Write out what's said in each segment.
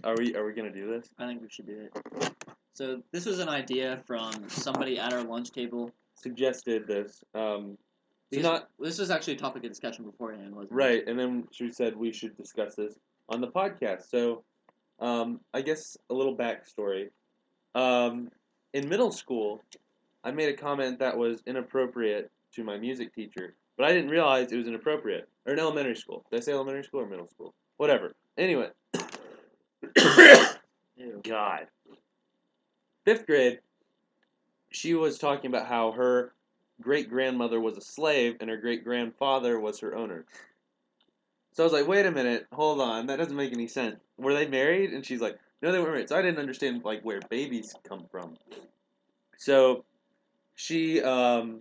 Are we gonna do this? I think we should do it. So this was an idea from somebody at our lunch table. Suggested this. This was actually a topic of discussion beforehand, wasn't it? Right, and then she said we should discuss this on the podcast. So, I guess a little backstory. In middle school, I made a comment that was inappropriate to my music teacher, but I didn't realize it was inappropriate. Or in elementary school. Did I say elementary school or middle school? Whatever. Anyway. Ew. God. 5th grade, she was talking about how her great-grandmother was a slave and her great-grandfather was her owner. So I was like, wait a minute, hold on, that doesn't make any sense. Were they married? And she's like, no, they weren't married. So I didn't understand like where babies come from. So she, said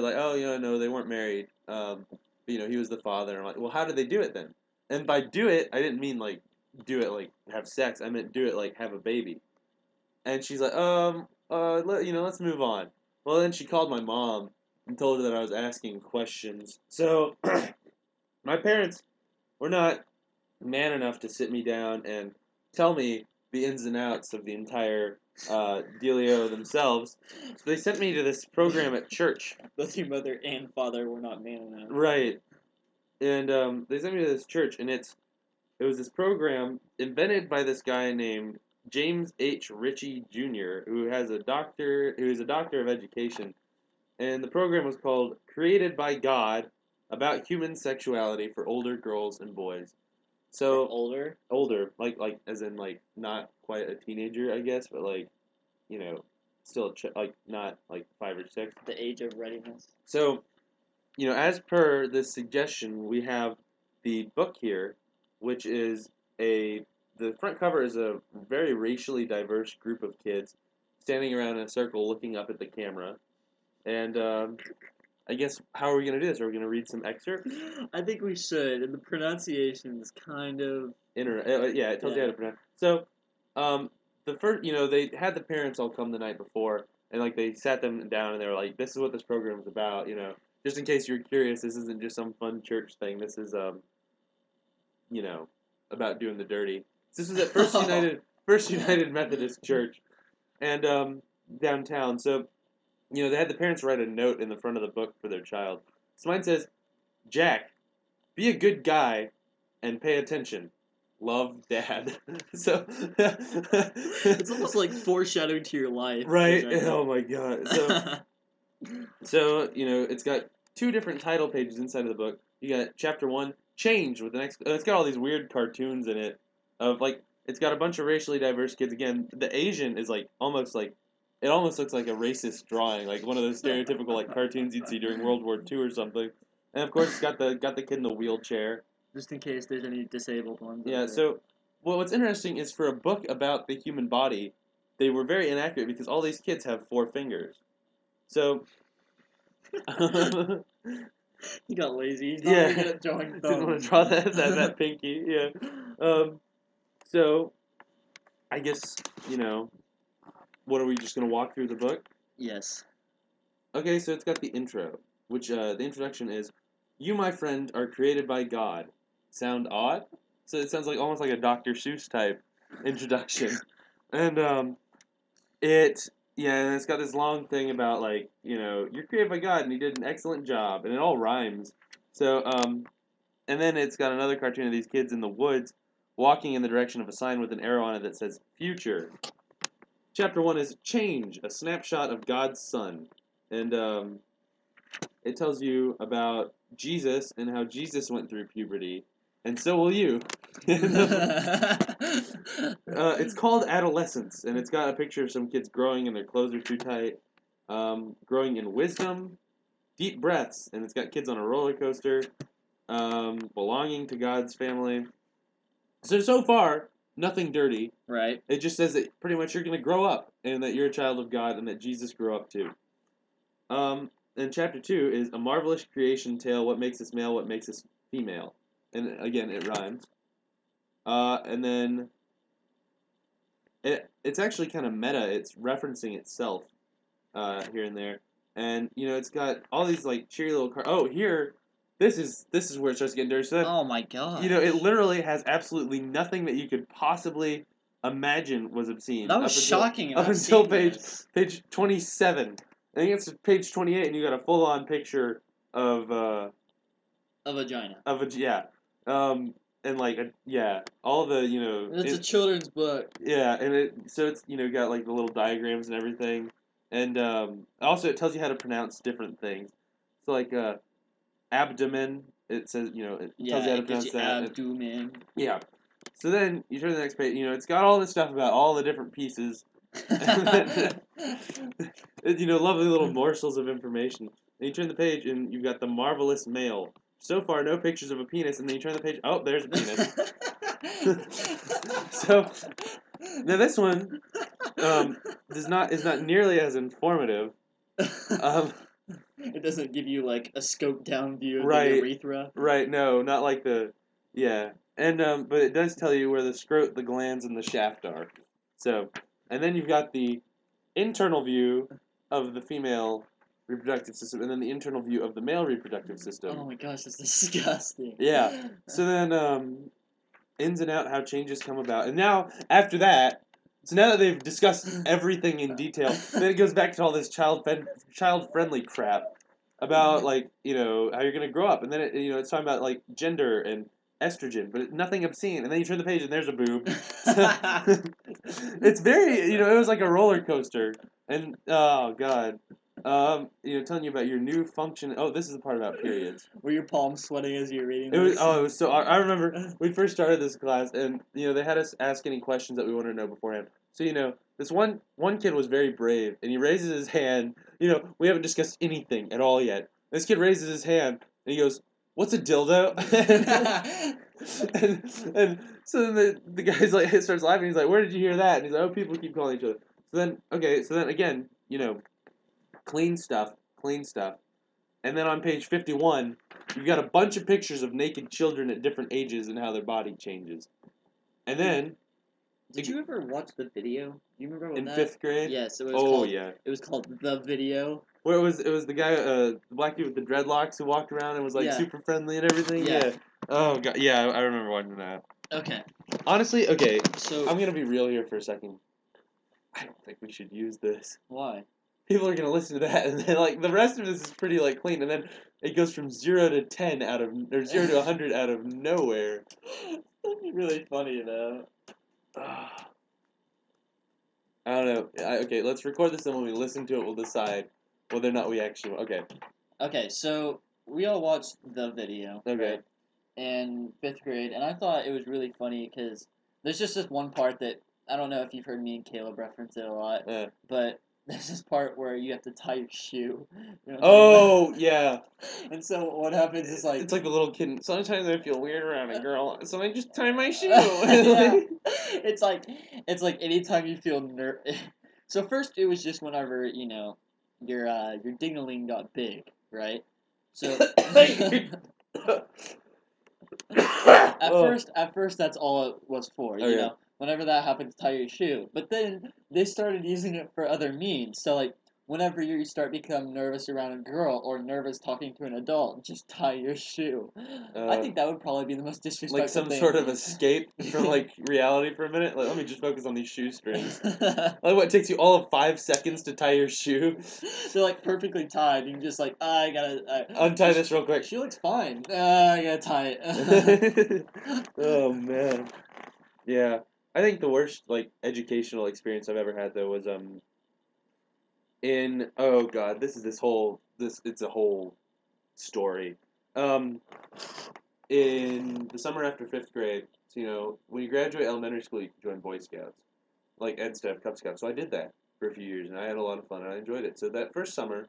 like, oh, no, they weren't married. But, he was the father. And I'm like, well, how did they do it then? And by do it, I didn't mean like do it like have sex. I meant do it like have a baby. And she's like, let's move on. Well, then she called my mom and told her that I was asking questions. So my parents were not man enough to sit me down and tell me the ins and outs of the entire dealio themselves. So they sent me to this program at church. Both your mother and father were not man enough. Right. And they sent me to this church, and it was this program invented by this guy named James H. Ritchie Jr., who is a doctor of education. And the program was called Created by God, about human sexuality for older girls and boys. So older, like as in like not quite a teenager, I guess, but like, still like not like 5 or 6. The age of readiness. So, as per this suggestion, we have the book here, which is the front cover is a very racially diverse group of kids standing around in a circle looking up at the camera. And I guess, how are we going to do this? Are we going to read some excerpts? I think we should, and the pronunciation is kind of... Yeah, it tells you how to pronounce. So, the first, they had the parents all come the night before, and, like, they sat them down, and they were like, this is what this program is about, Just in case you're curious, this isn't just some fun church thing. This is, about doing the dirty. This is at First United Methodist Church, and, downtown. So, they had the parents write a note in the front of the book for their child. So mine says, Jack, be a good guy and pay attention. Love, Dad. So it's almost like foreshadowing to your life. Right? Oh my god. So it's got 2 different title pages inside of the book. You got chapter 1, Change, with the next. It's got all these weird cartoons in it. It's got a bunch of racially diverse kids. Again, the Asian is like almost like. It almost looks like a racist drawing, like one of those stereotypical like cartoons you'd see during World War II or something. And of course, it's got the kid in the wheelchair. Just in case there's any disabled ones. Yeah. So, what's interesting is for a book about the human body, they were very inaccurate because all these kids have 4 fingers. So. He got lazy. He's not very good at drawing thumbs. Didn't want to draw that pinky. Yeah. So, I guess what are we just gonna walk through the book? Yes. Okay, so it's got the intro, which the introduction is, "You, my friend, are created by God." Sound odd? So it sounds like almost like a Dr. Seuss type introduction, and it's got this long thing about like you're created by God and He did an excellent job, and it all rhymes. So and then it's got another cartoon of these kids in the woods walking in the direction of a sign with an arrow on it that says "Future." Chapter 1 is Change, a snapshot of God's Son. And it tells you about Jesus and how Jesus went through puberty. And so will you. It's called Adolescence, and it's got a picture of some kids growing and their clothes are too tight. Growing in wisdom, deep breaths, and it's got kids on a roller coaster. Belonging to God's family. So far, nothing dirty. Right. It just says that pretty much you're going to grow up, and that you're a child of God, and that Jesus grew up too. And chapter 2 is a marvelous creation tale, what makes us male, what makes us female. And again, it rhymes. And then it's actually kind of meta. It's referencing itself here and there. And, it's got all these, like, cheery little here, this is where it starts getting dirty. So then, Oh my god. it literally has absolutely nothing that you could possibly imagine was obscene That was shocking. up I've until seen this. page 27. I think it's page 28, and you got a full on picture of A vagina. yeah, and like all the It's a children's book. yeah, and it's got like the little diagrams and everything, and also it tells you how to pronounce different things. So like abdomen, it says it tells you how to It gives pronounce you that. abdomen. Yeah. So then you turn to the next page. It's got all this stuff about all the different pieces, and then, lovely little morsels of information. And you turn the page, and you've got the marvelous male. So far, no pictures of a penis, and then you turn the page. Oh, there's a penis. So now this one is not nearly as informative. It doesn't give you like a scope down view of the Right, urethra. right. No, not like yeah. And but it does tell you where the scrot, the glands, and the shaft are. So, and then you've got the internal view of the female reproductive system, and then the internal view of the male reproductive system. Oh my gosh, that's disgusting. Yeah. So then, ins and out, how changes come about, and now after that, so now that they've discussed everything in detail, then it goes back to all this child friendly crap about like how you're gonna grow up, and then it's talking about like gender and estrogen, but nothing obscene. And then you turn the page and there's a boob. It's very it was like a roller coaster, and oh god, telling you about your new function. Oh, this is the part about periods. Were your palms sweating as you were reading It was this? oh, it was so. I remember we first started this class, and they had us ask any questions that we wanted to know beforehand. So this one kid was very brave, and he raises his hand. We haven't discussed anything at all yet. This kid raises his hand, and he goes, "What's a dildo?" and so then the guy's like starts laughing. He's like, "Where did you hear that?" And he's like, "Oh, people keep calling each other." So then again, clean stuff. And then on page 51, you've got a bunch of pictures of naked children at different ages and how their body changes. And then Did you ever watch the video? Do you remember what in that? fifth grade, Yes, it was oh called. yeah, It was called The Video. where it was the guy, the black dude with the dreadlocks who walked around and was like Yeah. super friendly and everything. Yeah. Yeah. Oh god, yeah, I remember watching that. Okay. Honestly, okay, So I'm gonna be real here for a second. I don't think we should use this. why? People are gonna listen to that, and then like the rest of this is pretty like clean, and then it goes from 0 to 10 or 0 to 100 out of nowhere. That'd be really funny though. I don't know. Okay, let's record this, and when we listen to it, we'll decide whether or not we actually. Okay. Okay, so we all watched The Video. Okay. Right? In fifth grade, and I thought it was really funny because there's just this one part that I don't know if you've heard me and Caleb reference it a lot, but there's this part where you have to tie your shoe. You know what I'm Oh talking about? yeah. And so what happens is like It's like the little kid. Sometimes I feel weird around a girl, so I just tie my shoe. yeah, it's like anytime you feel So first it was just whenever your ding-a-ling got big, right? So Oh, at first that's all it was for, oh yeah. Whenever that happened, tie your shoe. But then they started using it for other means. So like whenever you start become nervous around a girl or nervous talking to an adult, just tie your shoe. I think that would probably be the most disrespectful Like some thing. sort of escape from like reality for a minute. Like let me just focus on these shoestrings. Like what, it takes you all of 5 seconds to tie your shoe? They're like perfectly tied. You can just like I gotta Untie this real quick. She looks fine. I gotta tie it. Oh man. Yeah. I think the worst like educational experience I've ever had though was in oh god, it's a whole story. Um in the summer after 5th grade, so, when you graduate elementary school you can join Boy Scouts. Like Ed Step, Cub Scouts. So I did that for a few years and I had a lot of fun and I enjoyed it. So that first summer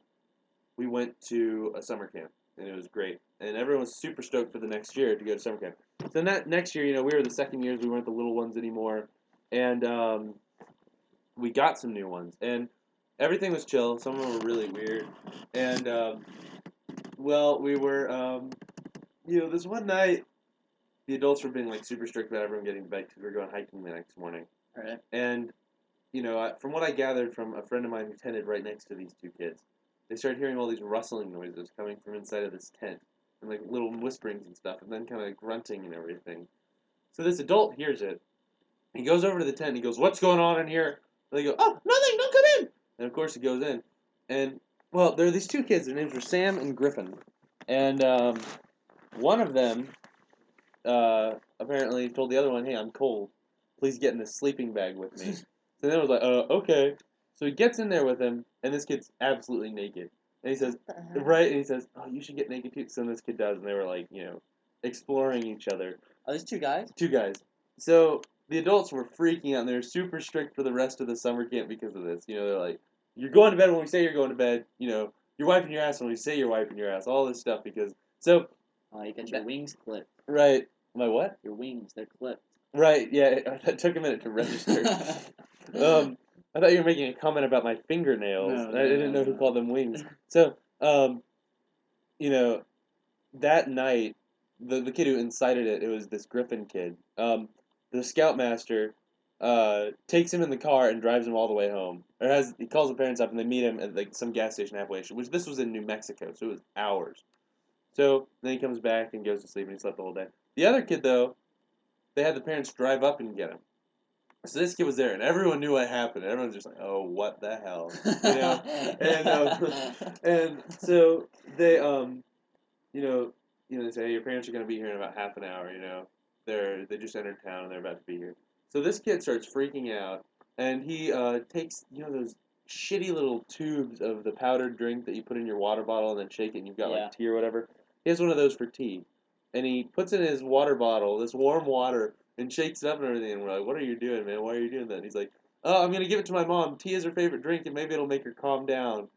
we went to a summer camp, and it was great. And everyone was super stoked for the next year to go to summer camp. So that next year, we were the second years, we weren't the little ones anymore, and we got some new ones, and everything was chill. Some of them were really weird, and well, we were, this one night, the adults were being like super strict about everyone getting to bed because we were going hiking the next morning, Right. and from what I gathered from a friend of mine who tended right next to these two kids, they started hearing all these rustling noises coming from inside of this tent. and like little whisperings and stuff, and then kind of grunting and everything. So this adult hears it. He goes over to the tent. And he goes, "What's going on in here?" And they go, "Oh, nothing. Don't come in." And of course he goes in, and well, there are these two kids. Their names are Sam and Griffin, and one of them apparently told the other one, "Hey, I'm cold. Please get in this sleeping bag with me." So then I was like, okay." So he gets in there with him, and this kid's absolutely naked. And he says, right, and he says, "Oh, you should get naked too." So this kid does, and they were like, exploring each other. Are these two guys? Two guys. So the adults were freaking out, and they were super strict for the rest of the summer camp because of this. They're like, "You're going to bed when we say you're going to bed. You're wiping your ass when we say you're wiping your ass." All this stuff because so. Oh, you got your wings clipped. Right. My what? Your wings, they're clipped. Right, yeah, that took a minute to register. I thought you were making a comment about my fingernails. No, I didn't know who called them wings. So, you know, that night, the kid who incited it, it was this Griffin kid. The scoutmaster takes him in the car and drives him all the way home. He calls the parents up and they meet him at like some gas station halfway, which this was in New Mexico, so it was hours. So then he comes back and goes to sleep and he slept the whole day. The other kid though, they had the parents drive up and get him. So this kid was there, and everyone knew what happened. Everyone's just like, "Oh, what the hell," and so they they say, "Hey, your parents are gonna be here in about half an hour." They just entered town and they're about to be here. So this kid starts freaking out, and he takes those shitty little tubes of the powdered drink that you put in your water bottle and then shake it, and you've got like tea or whatever. He has one of those for tea, and he puts it in his water bottle, this warm water, and shakes it up and everything. And we're like, "What are you doing, man? Why are you doing that?" And he's like, "Oh, I'm gonna give it to my mom. Tea is her favorite drink, and maybe it'll make her calm down."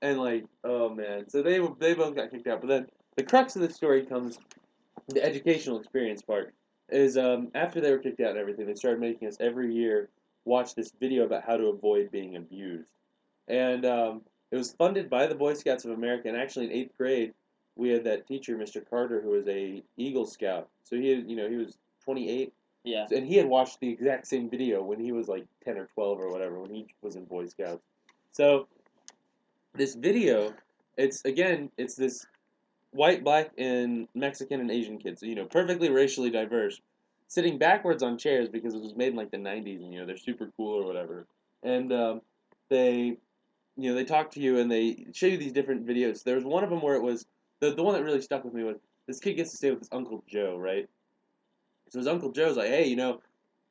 And like, oh man, so they both got kicked out. But then the crux of the story comes, the educational experience part is after they were kicked out and everything, they started making us every year watch this video about how to avoid being abused, and it was funded by the Boy Scouts of America. And actually, in 8th grade, we had that teacher, Mr. Carter, who was a Eagle Scout. So he was 28. Yeah. And he had watched the exact same video when he was like 10 or 12 or whatever, when he was in Boy Scouts. So this video, it's this white, black, and Mexican and Asian kids. So, perfectly racially diverse, sitting backwards on chairs because it was made in like the 90s, and they're super cool or whatever. And they, they talk to you and they show you these different videos. There was one of them where it was the one that really stuck with me was this kid gets to stay with his Uncle Joe, right? So his Uncle Joe's like, "Hey,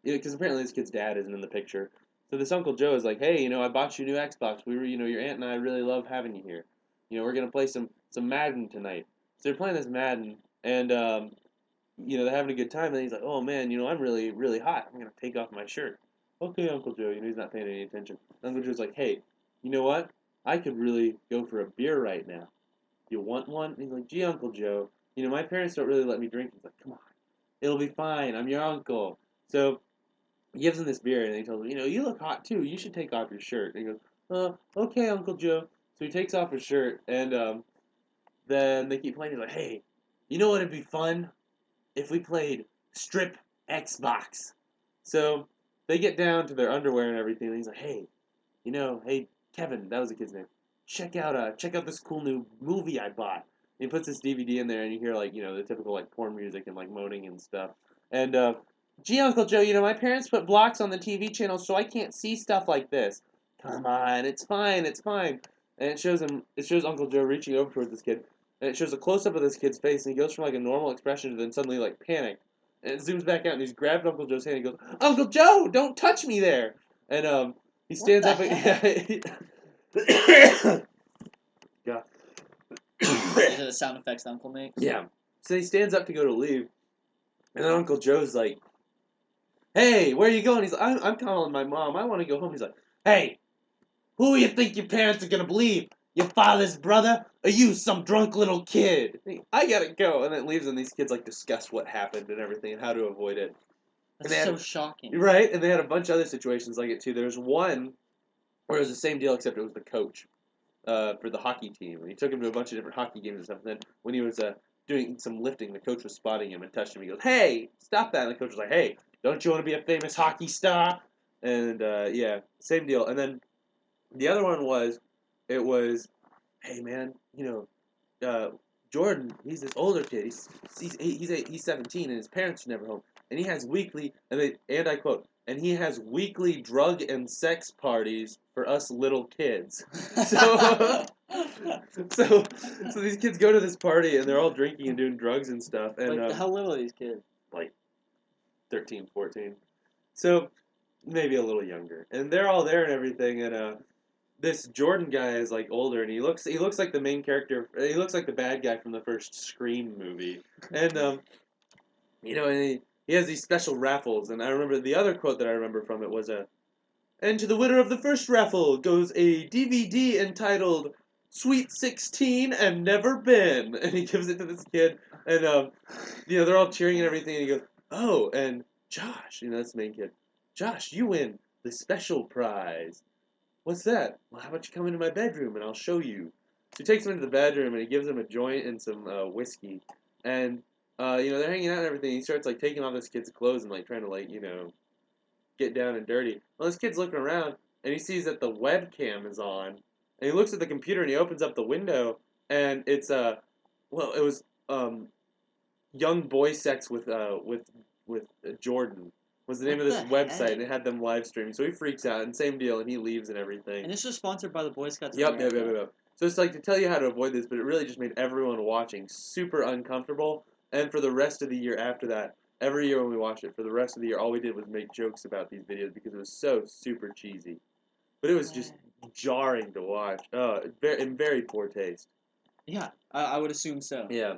because apparently this kid's dad isn't in the picture. So this Uncle Joe is like, "Hey, I bought you a new Xbox. We were, your aunt and I really love having you here. We're gonna play some Madden tonight." So they're playing this Madden, and they're having a good time. And he's like, "Oh man, I'm really really hot. I'm gonna take off my shirt." "Okay, Uncle Joe." He's not paying any attention. Uncle Joe's like, "Hey, you know what? I could really go for a beer right now. You want one?" And he's like, "Gee, Uncle Joe, my parents don't really let me drink." He's like, "Come on, it'll be fine. I'm your uncle." So he gives him this beer, and he tells him, "You look hot too. You should take off your shirt." And he goes, "Okay, Uncle Joe." So he takes off his shirt, and then they keep playing. He's like, "Hey, you know what would be fun? If we played strip Xbox." So they get down to their underwear and everything, and he's like, "Hey, hey, Kevin, that was the kid's name. Check out this cool new movie I bought." And he puts this DVD in there, and you hear like the typical like porn music and like moaning and stuff. And "Gee, Uncle Joe, my parents put blocks on the TV channel so I can't see stuff like this." "Come on, it's fine, it's fine." And it shows Uncle Joe reaching over towards this kid, and it shows a close up of this kid's face, and he goes from like a normal expression to then suddenly like panic, and it zooms back out, and he's grabbed Uncle Joe's hand, and he goes, "Uncle Joe, don't touch me there!" And he stands up. God. These are the sound effects Uncle makes. Yeah. So he stands up to go to leave, and then Uncle Joe's like, "Hey, where are you going?" He's like, I'm calling my mom. I want to go home." He's like, "Hey, who you think your parents are gonna believe? Your father's brother, or you, some drunk little kid?" "I gotta go," and then leaves, and these kids like discuss what happened and everything and how to avoid it. That's so shocking. Right, and they had a bunch of other situations like it too. There's one where it was the same deal except it was the coach for the hockey team, and he took him to a bunch of different hockey games and stuff. And then when he was doing some lifting, the coach was spotting him and touched him. He goes, "Hey, stop that!" And the coach was like, "Hey, don't you want to be a famous hockey star?" And yeah, same deal. And then the other one was, it was, "Hey man, uh, Jordan, he's this older kid. He's 17, and his parents are never home. And he has weekly, and I quote, and he has weekly drug and sex parties for us little kids. So, so, so these kids go to this party, and they're all drinking and doing drugs and stuff. And like, how little are these kids? like 13, 14. So maybe a little younger. And they're all there and everything. And this Jordan guy is like older, and he looks like the main character. He looks like the bad guy from the first Scream movie. And he has these special raffles. And I remember the other quote that I remember from it was and to the winner of the first raffle goes a DVD entitled Sweet 16 and Never Been. And he gives it to this kid. And they're all cheering and everything. And he goes, oh, and Josh, that's the main kid. Josh, you win the special prize. What's that? Well, how about you come into my bedroom and I'll show you. So he takes him into the bedroom and he gives him a joint and some whiskey. And they're hanging out and everything. He starts like taking off this kid's clothes and like trying to get down and dirty. Well, this kid's looking around and he sees that the webcam is on. And he looks at the computer and he opens up the window and it was young boy sex with Jordan was the name of this website, and it had them live streaming. So he freaks out, and same deal, and he leaves and everything. And this was sponsored by the Boy Scouts of Yep. America. So it's like to tell you how to avoid this, but it really just made everyone watching super uncomfortable. And for the rest of the year after that, every year when we watched it, for the rest of the year, all we did was make jokes about these videos because it was so super cheesy. But it was just jarring to watch. In very poor taste. Yeah, I would assume so. Yeah.